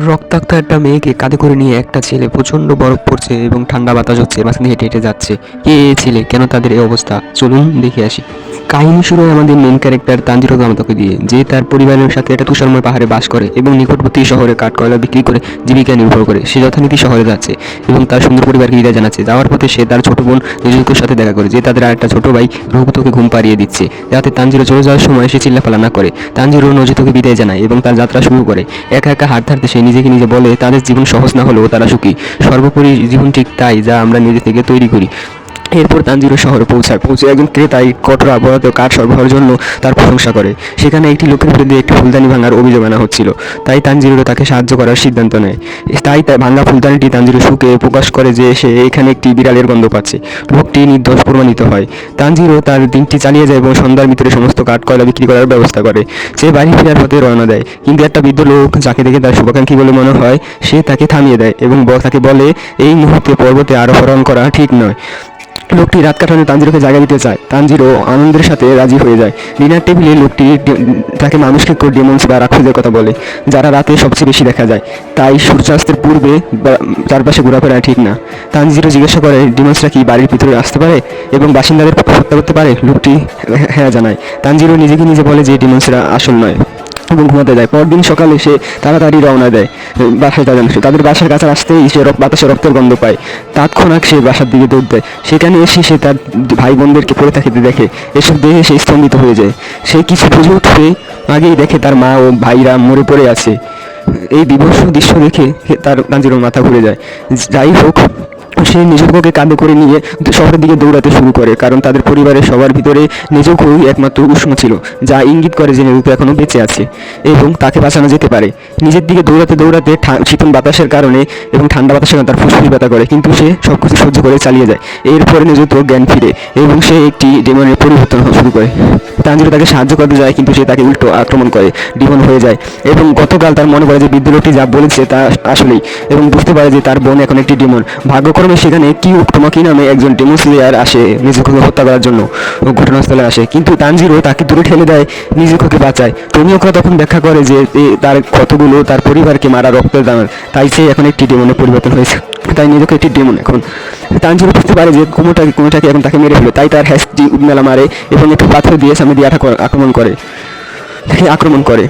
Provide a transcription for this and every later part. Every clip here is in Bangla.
রক্তাক্ত একটা মেয়েকে কাঁধে করে নিয়ে একটা ছেলে প্রচন্ড বরফ পড়ছে এবং ঠান্ডা বাতাস হচ্ছে, মাঝখানে হেঁটে হেঁটে যাচ্ছে। কে এ ছেলে, কেন তাদের এই অবস্থা, চলুন দেখে আসি। কাহিনী শুরু হয় আমাদের মেন ক্যারেক্টার তানজিরো গামাতোকে দিয়ে, যে তার পরিবারের সাথে একটা তুষারময় পাহাড়ে বাস করে এবং নিকটবর্তী শহরে কাঠকয়লা বিক্রি করে জীবিকা নির্ভর করে। সে যথারীতি শহরে যাচ্ছে এবং তার সুন্দর পরিবারকে বিদায় জানাচ্ছে। যাওয়ার পথে সে তার ছোট বোন নিজুকোর সাথে দেখা করে, যে তাদের আরেকটা ছোট ভাই রঘুতোকে ঘুম পাড়িয়ে দিচ্ছে, যাতে তানজিরো চলে যাওয়ার সময় সে চিল্লাফালা না করে। তানজিরো নজিতোকে বিদায় জানায় এবং তার যাত্রা শুরু করে। একা একা হাঁটতে হাঁটতে সে নিজেকে নিজে বলে, তাদের জীবন সহজ না হলেও তারা সুখী। সর্বোপরি জীবন ঠিক তাই যা আমরা নিজে থেকে তৈরি করি। এরপর তানজিরো শহরে পৌঁছে একজন ক্রেতাই কঠোর আবহাওয়াতেও কাঠ সরবরাহের জন্য তার প্রশংসা করে। সেখানে একটি লোকের বিরুদ্ধে একটি ফুলদানি ভাঙার অভিযোগ আনা হচ্ছিল, তাই তানজিরো তাকে সাহায্য করার সিদ্ধান্ত নেয়। তাই ভাঙা ফুলদানিটি তানজিরো শুকে প্রকাশ করে যে সে এখানে একটি বিড়ালের গন্ধ পাচ্ছে। লোকটি নির্দোষ প্রমাণিত হয়। তানজিরো তার দিনটি চালিয়ে যায় এবং সন্ধ্যার ভিতরে সমস্ত কাঠ কয়লা বিক্রি করার ব্যবস্থা করে। সে বাড়ি ফেরার পথে রওনা দেয়, কিন্তু একটা বৃদ্ধ লোক যাকে দেখে তার শুভাকাঙ্ক্ষী বলে মনে হয়, সে তাকে থামিয়ে দেয় এবং তাকে বলে এই মুহূর্তে পর্বতে আরোহণ করা ঠিক নয়। লোকটি রাত কাটানো তানজিরোকে জায়গা দিতে চায়। তানজিরো আনন্দের সাথে রাজি হয়ে যায়। ডিনার টেবিলে লোকটি তাকে মানুষকে ডেমন্স বা রাক্ষসদের কথা বলে, যারা রাতে সবচেয়ে বেশি দেখা যায়, তাই সূর্যাস্তের পূর্বে চারপাশে ঘোরাফেরা ঠিক না। তানজিরো জিজ্ঞাসা করে ডেমন্সরা কি বাড়ির ভিতরে আসতে পারে এবং বাসিন্দাদের হত্যা করতে পারে। লোকটি হ্যাঁ জানায়। তানজিরো নিজেকে নিজে বলে যে ডেমন্সরা আসল নয় এবং ঘুমাতে যায়। পরদিন সকালে সে তাড়াতাড়ি রওনা দেয় বাসায় তাদের বাসার কাছে আসতেই সে বাতাসে রক্তের গন্ধ পায়। তৎক্ষণাৎ সে বাসার দিকে দৌড় দেয়। সেখানে এসে সে তার ভাই বোনদেরকে পড়ে থাকতে দেখে। এসব দেখে সে স্তম্ভিত হয়ে যায়। সে কিছু বুঝে উঠতে আগেই দেখে তার মা ও ভাইরা মরে পড়ে আছে। এই বিভৎস দৃশ্য দেখে তার তানজিরোর মাথা ঘুরে যায়। যাই হোক, সে নিজুকোকে কাঁধে করে নিয়ে শহরের দিকে দৌড়াতে শুরু করে, কারণ তাদের পরিবারের সবার ভিতরে নিজুকোই একমাত্র উষ্ণ ছিল, যা ইঙ্গিত করে যে নিজুকো এখনও বেঁচে আছে এবং তাকে বাঁচানো যেতে পারে। নিজের দিকে দৌড়াতে দৌড়াতে শীতল বাতাসের কারণে এবং ঠান্ডা বাতাসের কারণে তার ফুসফুস ব্যথা করে, কিন্তু সে সব কিছু সহ্য করে চালিয়ে যায়। এরপরে নিজুকো জ্ঞান ফিরে এবং সে একটি ডেমনের পরিবর্তন শুরু করে। তানজিরো তাকে সাহায্য করতে যায়, কিন্তু সে তাকে উল্টো আক্রমণ করে, ডিমন হয়ে যায়। এবং গতকাল তার মনে পড়ে যে বৃদ্ধ লোকটি যা বলেছে তা আসলেই, এবং বুঝতে পারে যে তার বোন এখন একটি ডিমন। ভাগ্যক্রমে সেখানে টোমাকি নামে একজন ডেমন স্লেয়ার আসে নিজুকোকে হত্যা করার জন্য ঘটনাস্থলে আসে, কিন্তু তানজিরো তাকে দূরে ঠেলে দেয়, নিজুকোকে বাঁচায়। টোমিওকা তখন ব্যাখ্যা করে যে তার কতগুলো তার পরিবারকে মারা রক্তের দান, তাই সে এখন একটি ডেমনে পরিবর্তন হয়েছে, তাই নিজেকে একটি ডেমন এখন। তানজিরো বুঝতে পারে যে কুমোটাকে এখন তাকে মেরে ফেলে, তাই তার হ্যাস্টি উদ্মেলা মারে এবং একটু পাথর দিয়ে সামনে দিয়ে আক্রমণ করে।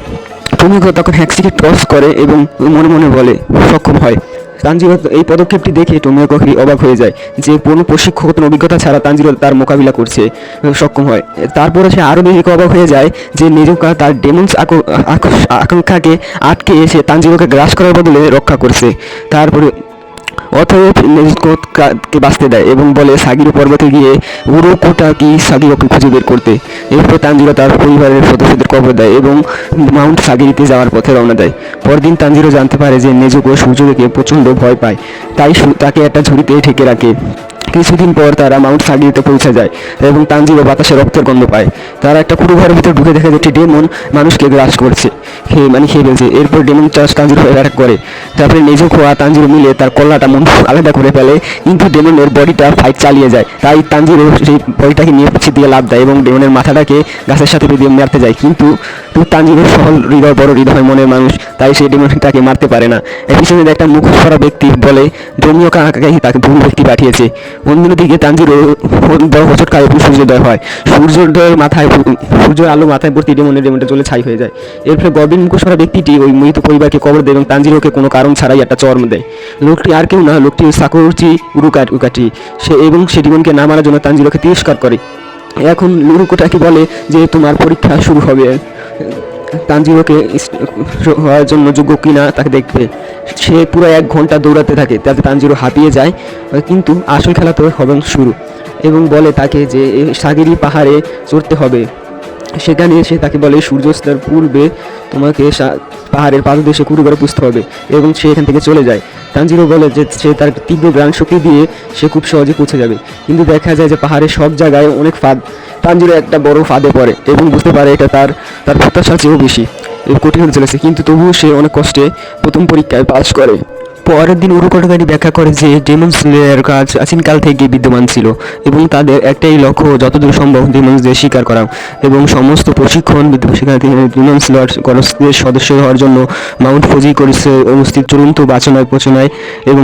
টোমিওকা তখন হ্যাক্সিকে টস করে এবং মনে মনে বলে সক্ষম হয়। তানজিরো এই পদক্ষেপটি দেখে টোমিওকা অবাক হয়ে যায় যে কোনো প্রশিক্ষণ অভিজ্ঞতা ছাড়া তানজিরো তার মোকাবিলা করছে সক্ষম হয়। তারপরে সে আরও বেশি অবাক হয়ে যায় যে নিজুকা তার ডেমন্স আকাঙ্ক্ষাকে আটকে এসে তানজিরোকে গ্রাস করার বদলে রক্ষা করছে। তারপরে অতএব নেজুকোকে বাঁচতে দেয় এবং বলে সাগিরো পর্বতে গিয়ে উরোকোটাকি সাগিরোকে খুঁজে বের করতে। এরপর তানজিরো তার পরিবারের সদস্যদের কবর দেয় এবং মাউন্ট সাগিরিতে যাওয়ার পথে রওনা দেয়। পরদিন তানজিরো জানতে পারে যে নেজুকো সূর্য দেখে প্রচণ্ড ভয় পায়, তাই তাকে একটা ঝুড়িতে ঢেকে রাখে। কিছুদিন পর তারা মাউন্ট সাগিরিতে পৌঁছে যায় এবং তানজিরো বাতাসে রক্তের গন্ধ পায়। তারা একটা পুরো ঘরের ভিতরে ঢুকে দেখে যে একটি ডেমন মানুষকে গ্রাস করছে, খেয়ে ফেলছে। এরপর ডেমন তানজিরো অ্যাটাক করে। তারপরে নেজুকো আর তানজিরো মিলে তার কল্লাটা মন আলাদা করে ফেলে, কিন্তু ডেমনের বডিটা ফাইট চালিয়ে যায়। তাই তানজিরো সেই বডিটাকে নিয়ে পিছিয়ে দিয়ে লাভ দেয় এবং ডেমনের মাথাটাকে গাছের সাথে বেঁধে মারতে যায়, কিন্তু তানজিরো বড় হৃদয় মনের মানুষ, তাই সেই ডেমনটাকে মারতে পারে না। পিছনে একটা মুখোশ পরা ব্যক্তি বলে টোমিওকা তাকে ভুল ব্যক্তি পাঠিয়েছে। অন্যদিকে তানজিরো বড় হোঁচট খায় এবং সূর্যোদয় হয়। সূর্যের আলো মাথায় পড়তে ডেমনটা চলে ছাই হয়ে যায়। এরপরে গর্বিন মুখোশ পরা ব্যক্তিটি ওই মৃত পরিবারকে কবর দেয় এবং তানজিরোকে কোনো কারণ ছাড়াই একটা চর্ম দেয়। লোকটি আর কেউ না, লোকটি সাকুরুচি উকাটি। সে ডিমনকে না মারার জন্য তানজিরোকে তিরস্কার করে। এখন উরোকোটাকি বলে যে তোমার পরীক্ষা শুরু হবে, তানজিরোকে হওয়ার জন্য যোগ্য কিনা তাকে দেখবে। সে পুরো 1 ঘন্টা দৌড়াতে থাকে, তাতে তানজিরো হাঁপিয়ে যায়, কিন্তু আসল খেলা তো হবে শুরু, এবং বলে তাকে যে সাগিরি পাহাড়ে চড়তে হবে। সেখানে সে তাকে বলে সূর্যাস্তের পূর্বে তোমাকে পাহাড়ের পাদদেশে কুড়িঘরে পুষতে হবে, এবং সে এখান থেকে চলে যায়। তানজিরো বলে যে সে তার তীব্র গ্রাণ শক্তি দিয়ে সে খুব সহজে পৌঁছে যাবে, কিন্তু দেখা যায় যে পাহাড়ের সব জায়গায় অনেক ফাঁদ। তানজিরো একটা বড় ফাঁদে পড়ে এবং বুঝতে পারে এটা তার প্রত্যাশার চেয়েও বেশি কঠিন হতে চলেছে, কিন্তু তবুও সে অনেক কষ্টে প্রথম পরীক্ষায় পাস করে। পরের দিন উরুকোটাকারি ব্যাখ্যা করে যে ডেমন স্লেয়ার কাজ প্রাচীনকাল থেকে বিদ্যমান ছিল এবং তাদের একটাই লক্ষ্য যতদূর সম্ভব ডেমনসদের শিকার করা এবং সমস্ত প্রশিক্ষণ শিক্ষার্থী ডেমন স্লেয়ার করসদের সদস্য হওয়ার জন্য মাউন্ট ফুজি করিসে উপস্থিত চূড়ান্ত বাছনায় পচনায় এবং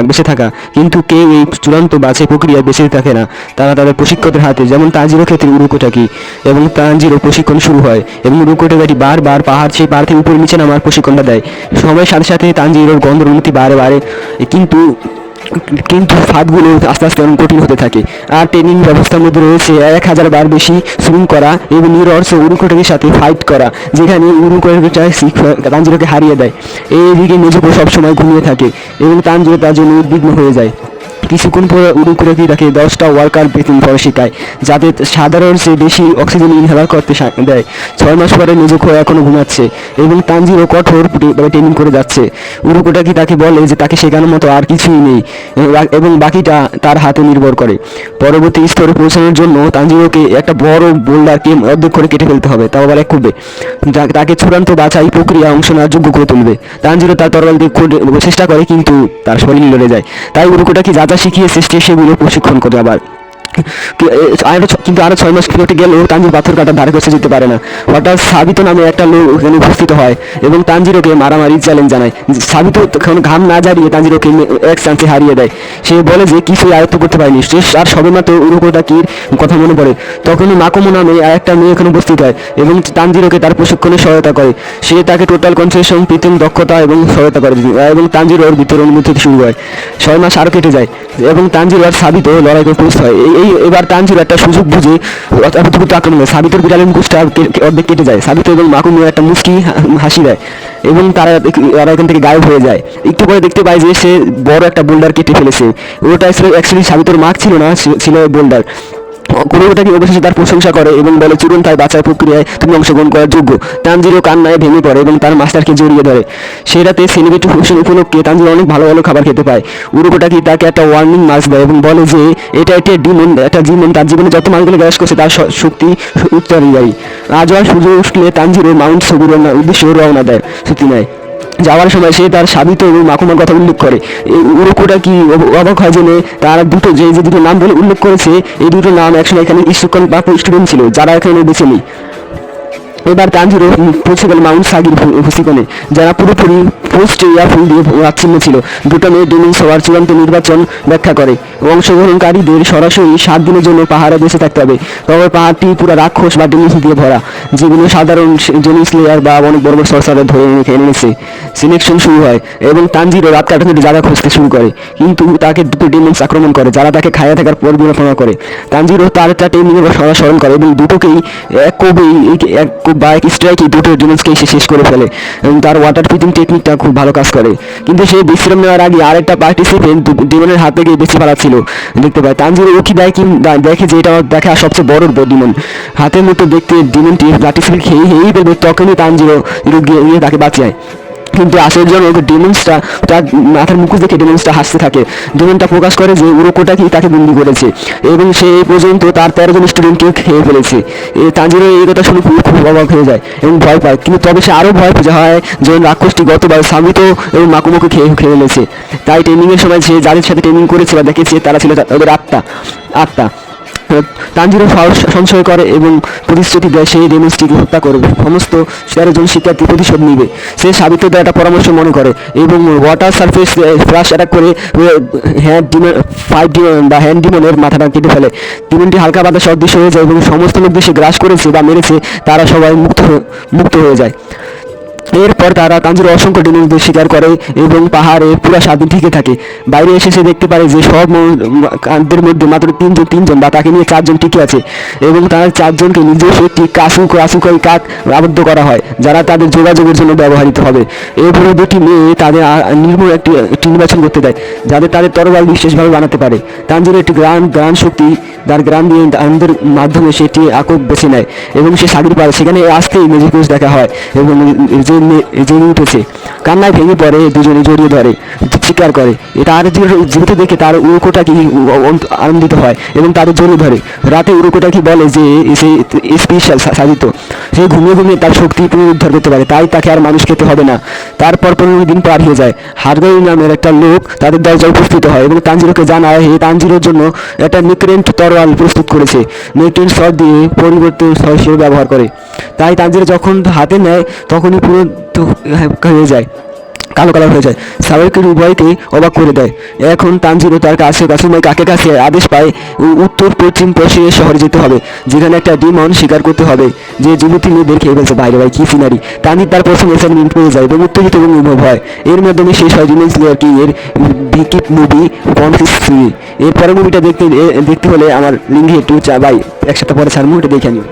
বেঁচে থাকা। কিন্তু কেউ এই চূড়ান্ত বাছাই প্রক্রিয়ায় বেঁচে থাকে না, তারা তাদের প্রশিক্ষকের হাতে, যেমন তানজিরো ক্ষেত্রে উরুকোটাকি এবং তানজিরো প্রশিক্ষণ শুরু হয় এবং উরুকোটাকারি বারবার পাহাড় সেই পাহাড় থেকে উপরে নিচে নামার প্রশিক্ষণটা দেয়। সময়ের সাথে সাথে তানজিরোর গন্ধর উন্নতি বারে কিন্তু কিন্তু ফাঁদগুলো আস্তে আস্তে অনেক কঠিন হতে থাকে। আর ট্রেনিং ব্যবস্থার মধ্যে রয়েছে 1000 বার বেশি সুইং করা এবং নিরর্স উরুকোটাকির সাথে ফাইট করা, যেখানে উরুকোটাকি তানজিরোকে হারিয়ে দেয়। এইদিকে নেজুকো সবসময় ঘুমিয়ে থাকে এবং তানজিরো তার জন্য উদ্বিগ্ন হয়ে যায়। কিছুক্ষণ পরে উরুকোটাকি তাকে 10টা ওয়ার্কার বেতন পরে শেখায়, যাতে সাধারণ চেয়ে বেশি অক্সিজেন ইনহেলার করতে দেয়। 6 মাস পরে নেজুকো এখনও ঘুমাচ্ছে এবং তানজিরো কঠোর ট্রেনিং করে যাচ্ছে। উরুকোটাকি তাকে বলে যে তাকে শেখানোর মতো আর কিছুই নেই এবং বাকিটা তার হাতে নির্ভর করে। পরবর্তী স্তরে পৌঁছানোর জন্য তানজিরোকে একটা বড় বোল্ডারকে অর্ধেক করে কেটে ফেলতে হবে, তাও আবার এক খুববে। তাকে চূড়ান্ত বাছাই প্রক্রিয়া অংশ নেওয়ার যোগ্য করে তুলবে। তানজিরো তার তরোয়াল দিয়ে চেষ্টা করে, কিন্তু তার শরীর লড়ে যায়। তাই উরুকোটাকি যা শিখিয়েছে সেগুলো প্রশিক্ষণ করে আবার। কিন্তু আরো 6 মাস কেটে গেলেও তানজিরো পাথর কাটার ধারে কাছে যেতে পারে না। হঠাৎ সাবিতো নামে একটা লোক ওখানে উপস্থিত হয় এবং তানজিরোকে মারামারি চ্যালেঞ্জ জানায়। সাবিতো তখন ঘাম না জারিয়ে তানজিরোকে এক চান্সে হারিয়ে দেয়। সে বলে যে কিছুই আয়ত্ত করতে পারেনি সে, আর সবেমাত্র উরুকোটাকির কথা মনে পড়ে। তখনই মাকোমো নামে একটা মেয়ে এখানে উপস্থিত হয় এবং তানজিরোকে তার প্রশিক্ষণে সহায়তা করে। সে তাকে টোটাল কনসেশন, কৃত্রিম দক্ষতা এবং সহায়তা করে এবং তানজিরোর ভিতরে অনুমতি শুরু হয়। 6 মাস আরও কেটে যায় এবং তানজিরো আর সাবিতো লড়াই করে প্রস্তুত হয়। এবার তানজিরো একটা সুযোগ বুঝে আক্রমণ করে সাবিতোর বিড়ালের মুখটা অর্ধেক কেটে যায়। সাবিতো এবং মাকুমো একটা মুচকি হাসি দেয় এবং তারা এখান থেকে গায়েব হয়ে যায়। একটু পরে দেখতে পায় যে সে বড় একটা বোল্ডার কেটে ফেলেছে। ওটা অ্যাকচুয়ালি সাবিতোর মার্ক ছিল না, ছিল বোল্ডার। উরুকোটাকি অবশেষে তার প্রশংসা করে এবং বলে চূড়ান্ত বাছাই প্রক্রিয়ায় তুমি অংশগ্রহণ করার যোগ্য। তানজিরো কান্নায় ভেঙে পড়ে এবং তার মাস্টারকে জড়িয়ে ধরে। সেই রাতে সেলিব্রেটি ফুকশন উপলক্ষে তানজিরো অনেক ভালো ভালো খাবার খেতে পায়। উরুকোটাকি তাকে একটা ওয়ার্নিং মার্কস দেয় এবং বলে যে এটা একটা ডিমন তার জীবনে যত মানুষগুলো গ্রাস করছে তার শক্তি উত্তরাধিকারী। আজ আর সূর্য উঠলে তানজিরো মাউন্ট সগুরের উদ্দেশ্যে রওনা দেয়। ছুটি নেয়। যাওয়ার সময় সে তার সাবিতো এবং মাকুমার কথা উল্লেখ করে। উরুকোটাকি অবাক হয় জেনে তারা যে দুটো নাম বলে উল্লেখ করেছে, এই দুটো নাম একসময় এখানে ইস্যুকন বা স্টুডেন্ট ছিল যারা এখানে বেছে নেই। এবার তানজিরো পৌঁছে গেল মাউন্ট সাগির ভূসিকনে, যারা পুরোপুরি পোস্ট ফুল দিয়ে আচ্ছন্ন ছিল। দুটো মেয়ে ডেমিংস হওয়ার চূড়ান্ত নির্বাচন ব্যাখ্যা করে। অংশগ্রহণকারীদের সরাসরি 7 দিনের জন্য পাহাড়ে বেঁচে থাকতে হবে, তবে পাহাড়টি পুরো রাক্ষস বা ডেমিংস দিয়ে ভরা, যেগুলো সাধারণ ডেমিংস লেয়ার বা অনেক বড় বড় সরসারে ধরে এনেছে। সিলেকশন শুরু হয় এবং তানজিরো রাত কাটাতে জায়গা খুঁজতে শুরু করে, কিন্তু তাকে দুটো ডেমিংস আক্রমণ করে যারা তাকে খাইয়া থাকার পর বিবেচনা করে। তানজিরো তার টেকনিকের স্মরণ করে এবং দুটোকেই এক স্ট্রাইকে দুটো ডেমিংসকেই সে শেষ করে ফেলে এবং তার ওয়াটার ব্রিথিং টেকনিকটা খুব ভালো কাজ করে। কিন্তু সে বিশ্রাম নেওয়ার আগে আরেকটা পার্টিসিপেন্ট ডিমনের হাত থেকে বেঁচে পালাচ্ছিল দেখতে পায়। তানজিরো উকি দেয় দেখে যে এটা দেখা সবচেয়ে বড় ডিমন। হাতের মতো দেখতে ডিমনটি পার্টিসিপেন্ট খেয়েই ফেলবে, তখনই তানজিরো গিয়ে তাকে বাঁচায়। কিন্তু আশ্চর্যজনক ডেমনসটা তার মাথার মুখোশ দেখে ডেমনসটা হাসতে থাকে। ডেমনটা প্রকাশ করে যে উরুকোটাকি তাকে বন্দি করেছে এবং সে এই পর্যন্ত তার 13 জন স্টুডেন্টকে খেয়ে ফেলেছে। তানজিরো এই কথা শুনে খুব অবাক হয়ে যায় এবং ভয় পায়, কিন্তু তবে সে আরও ভয় পেয়ে হয় যখন রাক্ষসটি গতবার সাবিতো এবং মাকুমোকে খেয়ে ফেলেছে। তাই ট্রেনিংয়ের সময় সে যাদের সাথে ট্রেনিং করেছে বা দেখেছে তারা ছিল তাদের আত্মা। তানজিরো সংশয় করে এবং প্রতিশ্রুতি দেয় সেই ডেমনসটিকে হত্যা করবে, সমস্ত 13 জন শিক্ষার্থী প্রতিশোধ নিবে। সে সাবিত দেয় একটা পরামর্শ মনে করে এবং ওয়াটার সারফেস ফ্লাশ অ্যাটাক করে হ্যান্ড ডিমনের মাথাটা কেটে ফেলে। ডিমনটি হালকা বাতাসে অদৃশ্য হয়ে যায় এবং সমস্ত লোক দেশে গ্রাস করেছে বা মেরেছে তারা সবাই মুক্ত হয়ে যায়। এরপর তারা তানজিরো অসংখ্য ডেমনসদের শিকার করে এবং পাহাড়ে পুরো 7 দিন টিকে থাকে। বাইরে এসে সে দেখতে পারে যে সব কাঁধের মধ্যে মাত্র তিনজন বা তাকে নিয়ে 4 জন টিকে আছে এবং তারা 4 জনকে নিজস্ব একটি কাসুকাই কাক আবদ্ধ করা হয়, যারা তাদের যোগাযোগের জন্য ব্যবহৃত হবে। এরপরে 2টি মেয়ে তাদের নির্মূল একটি নির্বাচন করতে দেয়, যাদের তাদের তরবারি বিশেষভাবে বানাতে পারে। তানজিরো একটি গ্রান শক্তি তার গ্রাম দিয়ে তাদের মাধ্যমে সেটি আকক বেছে নেয় এবং সে সাগর পারে। সেখানে আসতেই মেজিকোস দেখা হয় এবং জেগে উঠেছে। কান্নায় ভেঙে পড়ে, দুজনে জড়িয়ে ধরে। স্বীকার করে। তার জীবিত দেখে তার উরুকোটাকি আনন্দিত হয় এবং তাদের জড়িয়ে ধরে। রাতে উরুকোটাকি বলে যে সে স্পেশাল সাজিত, সে ঘুমিয়ে ঘুমিয়ে তার শক্তি পুনরুদ্ধার করতে পারে, তাই তাকে আর মানুষ খেতে হবে না। তারপর 15 দিন পার হয়ে যায়। হারগাই নামের একটা লোক তাদের দরজায় উপস্থিত হয় এবং তানজিরোকে জানায় হে তানজিরোর জন্য একটা নিকরেন্ট তরোয়াল প্রস্তুত করেছে। নিকরেন্ট শট দিয়ে পরিবর্তে হিসেবে ব্যবহার করে। তাই তানজিরো যখন হাতে নেয় তখনই পুরো হয়ে যায়, কালো কালার হয়ে যায়। সাওয়ারকির উভয়কে অবাক করে দেয়। এখন তানজিরো তার কাছে কাকে কাছে আদেশ পায় উত্তর পশ্চিম পশ্চিমের শহরে যেতে হবে, যেখানে একটা ডিমন শিকার করতে হবে যে যুবতী মেয়েদের খেয়ে ফেলছে। বাইরে ভাই কি সিনারি! তানজির তার প্রথম অ্যাসাইনমেন্ট পেয়ে যায় এবং উত্তেজিত এবং অনুভব হয়। এর মাধ্যমে শেষ হয় ডিমন স্লেয়ার কি এর ভিকিপ মুভি কনফিস 3। এর পরের মুভিটা দেখতে হলে আমার লিঙ্কে একটু ভাই এক সপ্তাহ পরে ছাড় মুভিটা দেখে নিও।